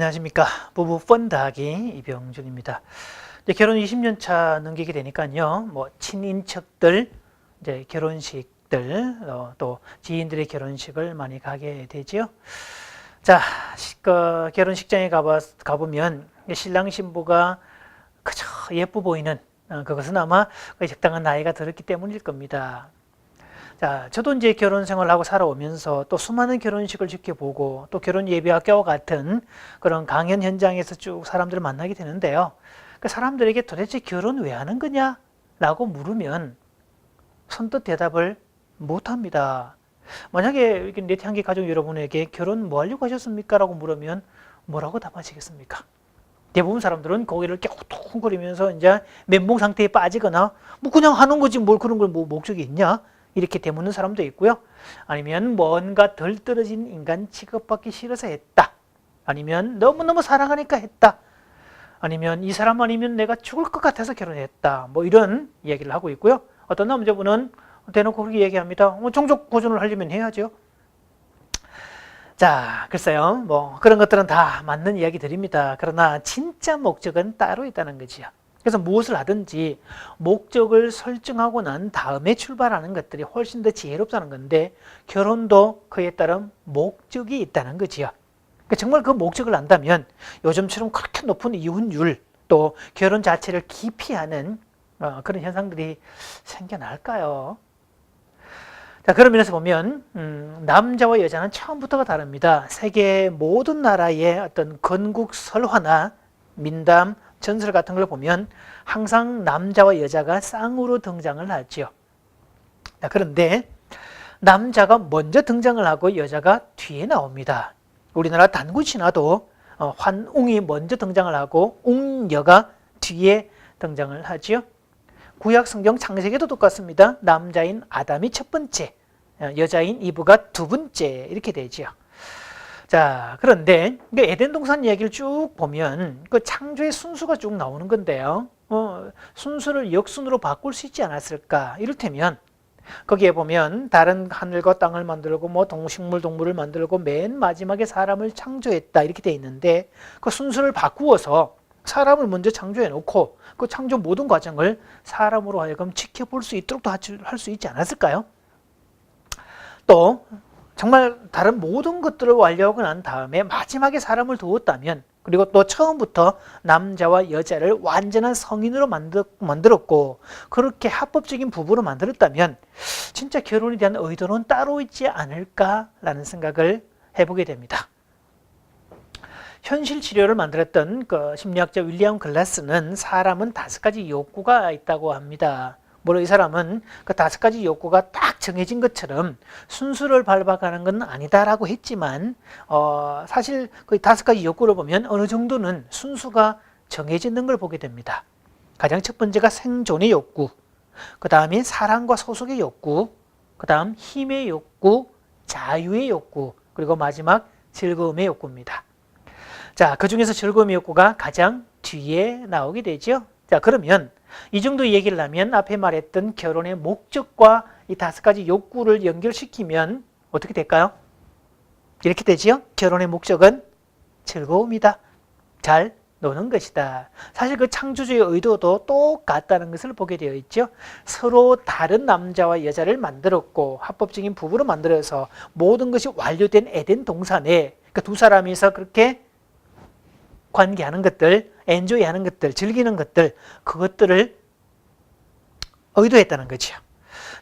안녕하십니까. 부부 펀 더하기 이병준입니다. 이제 결혼 20년 차 넘기게 되니까요. 뭐 친인척들, 이제 결혼식들, 또 지인들의 결혼식을 많이 가게 되지요. 자, 결혼식장에 가보면 신랑 신부가 그저 예뻐 보이는 그것은 아마 적당한 나이가 들었기 때문일 겁니다. 자, 저도 이제 결혼 생활을 하고 살아오면서 또 수많은 결혼식을 지켜보고 또 결혼 예비학교와 같은 그런 강연 현장에서 쭉 사람들을 만나게 되는데요. 그 사람들에게 도대체 결혼 왜 하는 거냐? 라고 물으면 선뜻 대답을 못 합니다. 만약에 네티한계 가족 여러분에게 결혼 뭐 하려고 하셨습니까? 라고 물으면 뭐라고 답하시겠습니까? 대부분 사람들은 고개를 깨우뚱거리면서 이제 멘붕 상태에 빠지거나 뭐 그냥 하는 거지 뭘 그런 걸 뭐 목적이 있냐? 이렇게 되묻는 사람도 있고요. 아니면 뭔가 덜 떨어진 인간 취급받기 싫어서 했다. 아니면 너무너무 사랑하니까 했다. 아니면 이 사람 아니면 내가 죽을 것 같아서 결혼했다. 뭐 이런 이야기를 하고 있고요. 어떤 남자분은 대놓고 그렇게 얘기합니다. 종족 보존을 하려면 해야죠. 자, 글쎄요. 뭐 그런 것들은 다 맞는 이야기들입니다. 그러나 진짜 목적은 따로 있다는 거지요. 그래서 무엇을 하든지 목적을 설정하고 난 다음에 출발하는 것들이 훨씬 더 지혜롭다는 건데 결혼도 그에 따른 목적이 있다는 거지요. 그러니까 정말 그 목적을 안다면 요즘처럼 그렇게 높은 이혼율 또 결혼 자체를 기피하는 그런 현상들이 생겨날까요? 자, 그런 면에서 보면 남자와 여자는 처음부터가 다릅니다. 세계 모든 나라의 어떤 건국 설화나 민담, 전설 같은 걸 보면 항상 남자와 여자가 쌍으로 등장을 하죠. 자, 그런데 남자가 먼저 등장을 하고 여자가 뒤에 나옵니다. 우리나라 단군 신화도 환웅이 먼저 등장을 하고 웅녀가 뒤에 등장을 하죠. 구약 성경 창세기도 똑같습니다. 남자인 아담이 첫 번째, 여자인 이브가 두 번째 이렇게 되죠. 자, 그런데 에덴 동산 이야기를 쭉 보면 그 창조의 순수가 쭉 나오는 건데요. 순수를 역순으로 바꿀 수 있지 않았을까? 이를테면 거기에 보면 다른 하늘과 땅을 만들고 뭐 동식물, 동물을 만들고 맨 마지막에 사람을 창조했다 이렇게 돼 있는데 그 순수를 바꾸어서 사람을 먼저 창조해 놓고 그 창조 모든 과정을 사람으로 하여금 지켜볼 수 있도록 할 수 있지 않았을까요? 또 정말 다른 모든 것들을 완료하고 난 다음에 마지막에 사람을 두었다면 그리고 또 처음부터 남자와 여자를 완전한 성인으로 만들었고 그렇게 합법적인 부부로 만들었다면 진짜 결혼에 대한 의도는 따로 있지 않을까라는 생각을 해보게 됩니다. 현실 치료를 만들었던 그 심리학자 윌리엄 글라스는 사람은 5가지 욕구가 있다고 합니다. 물론 이 사람은 그 5가지 욕구가 딱 정해진 것처럼 순수를 밟아가는 건 아니다라고 했지만 사실 그 5가지 욕구를 보면 어느 정도는 순수가 정해지는 걸 보게 됩니다. 가장 첫 번째가 생존의 욕구, 그 다음에 사랑과 소속의 욕구, 그 다음 힘의 욕구, 자유의 욕구, 그리고 마지막 즐거움의 욕구입니다. 자, 그 중에서 즐거움의 욕구가 가장 뒤에 나오게 되죠. 자, 그러면 이 정도 얘기를 하면 앞에 말했던 결혼의 목적과 이 5가지 욕구를 연결시키면 어떻게 될까요? 이렇게 되지요. 결혼의 목적은 즐거움이다. 잘 노는 것이다. 사실 그 창조주의 의도도 똑같다는 것을 보게 되어 있죠. 서로 다른 남자와 여자를 만들었고 합법적인 부부로 만들어서 모든 것이 완료된 에덴 동산에 그 두 사람이서 그렇게 관계하는 것들, 엔조이하는 것들, 즐기는 것들, 그것들을 의도했다는 거죠.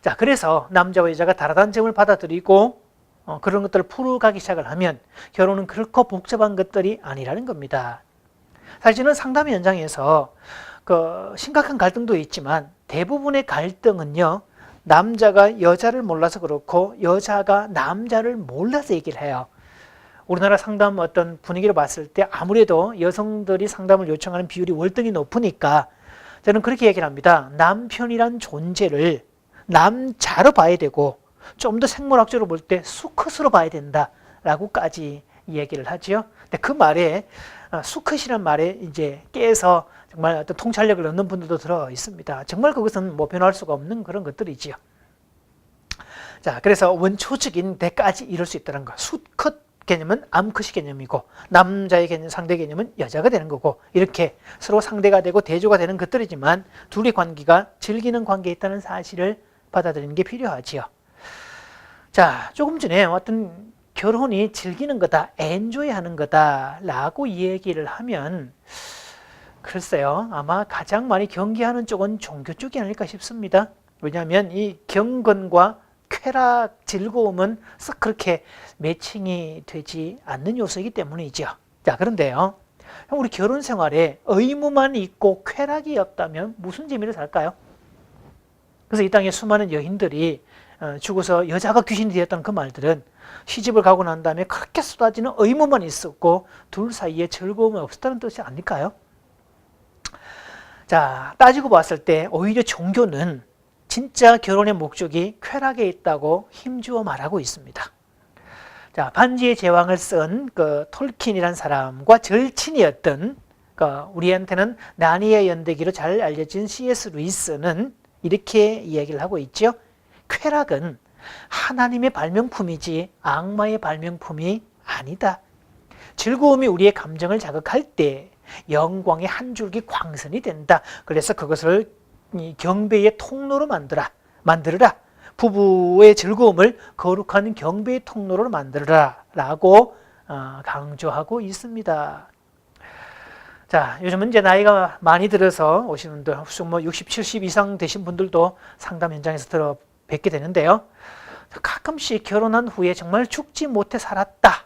자, 그래서 남자와 여자가 다르다는 점을 받아들이고 그런 것들을 풀어가기 시작을 하면 결혼은 그렇고 복잡한 것들이 아니라는 겁니다. 사실은 상담 현장에서 그 심각한 갈등도 있지만 대부분의 갈등은요, 남자가 여자를 몰라서 그렇고 여자가 남자를 몰라서 얘기를 해요. 우리나라 상담 어떤 분위기를 봤을 때 아무래도 여성들이 상담을 요청하는 비율이 월등히 높으니까 저는 그렇게 얘기를 합니다. 남편이란 존재를 남자로 봐야 되고 좀 더 생물학적으로 볼 때 수컷으로 봐야 된다라고까지 얘기를 하죠. 근데 그 말에 수컷이란 말에 이제 깨서 정말 어떤 통찰력을 얻는 분들도 들어 있습니다. 정말 그것은 뭐 변할 수가 없는 그런 것들이지요. 자, 그래서 원초적인 데까지 이룰 수 있다는 거. 수컷 개념은 암컷이 개념이고 남자의 개념, 상대 개념은 여자가 되는 거고 이렇게 서로 상대가 되고 대조가 되는 것들이지만 둘의 관계가 즐기는 관계에 있다는 사실을 받아들이는 게 필요하지요. 자, 조금 전에 어떤 결혼이 즐기는 거다, 엔조이하는 거다라고 얘기를 하면 글쎄요, 아마 가장 많이 경계하는 쪽은 종교 쪽이 아닐까 싶습니다. 왜냐하면 이 경건과 쾌락, 즐거움은 썩 그렇게 매칭이 되지 않는 요소이기 때문이죠. 자, 그런데요, 우리 결혼 생활에 의무만 있고 쾌락이 없다면 무슨 재미를 살까요? 그래서 이 땅에 수많은 여인들이 죽어서 여자가 귀신이 되었다는 그 말들은 시집을 가고 난 다음에 그렇게 쏟아지는 의무만 있었고 둘 사이에 즐거움이 없었다는 뜻이 아닐까요? 자, 따지고 봤을 때 오히려 종교는 진짜 결혼의 목적이 쾌락에 있다고 힘주어 말하고 있습니다. 자, 반지의 제왕을 쓴 그 톨킨이라는 사람과 절친이었던 우리한테는 나니의 연대기로 잘 알려진 C.S. 루이스는 이렇게 이야기를 하고 있죠. 쾌락은 하나님의 발명품이지 악마의 발명품이 아니다. 즐거움이 우리의 감정을 자극할 때 영광의 한 줄기 광선이 된다. 그래서 그것을 경배의 통로로 만들어라. 부부의 즐거움을 거룩한 경배의 통로로 만들어라 라고 강조하고 있습니다. 자, 요즘은 이제 나이가 많이 들어서 오시는 분들, 뭐 60, 70 이상 되신 분들도 상담 현장에서 들어 뵙게 되는데요. 가끔씩 결혼한 후에 정말 죽지 못해 살았다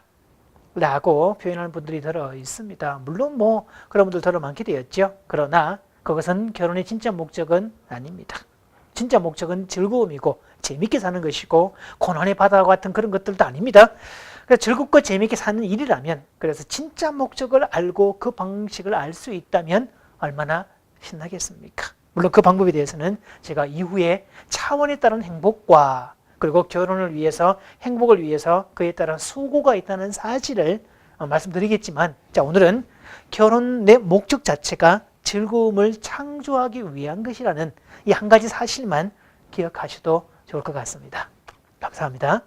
라고 표현하는 분들이 들어 있습니다. 물론 뭐 그런 분들 들어 많게 되었죠. 그러나 그것은 결혼의 진짜 목적은 아닙니다. 진짜 목적은 즐거움이고 재밌게 사는 것이고 고난의 바다와 같은 그런 것들도 아닙니다. 그래서 즐겁고 재밌게 사는 일이라면, 그래서 진짜 목적을 알고 그 방식을 알 수 있다면 얼마나 신나겠습니까? 물론 그 방법에 대해서는 제가 이후에 차원에 따른 행복과 그리고 결혼을 위해서 행복을 위해서 그에 따른 수고가 있다는 사실을 말씀드리겠지만, 자, 오늘은 결혼의 목적 자체가 즐거움을 창조하기 위한 것이라는 이 한 가지 사실만 기억하셔도 좋을 것 같습니다. 감사합니다.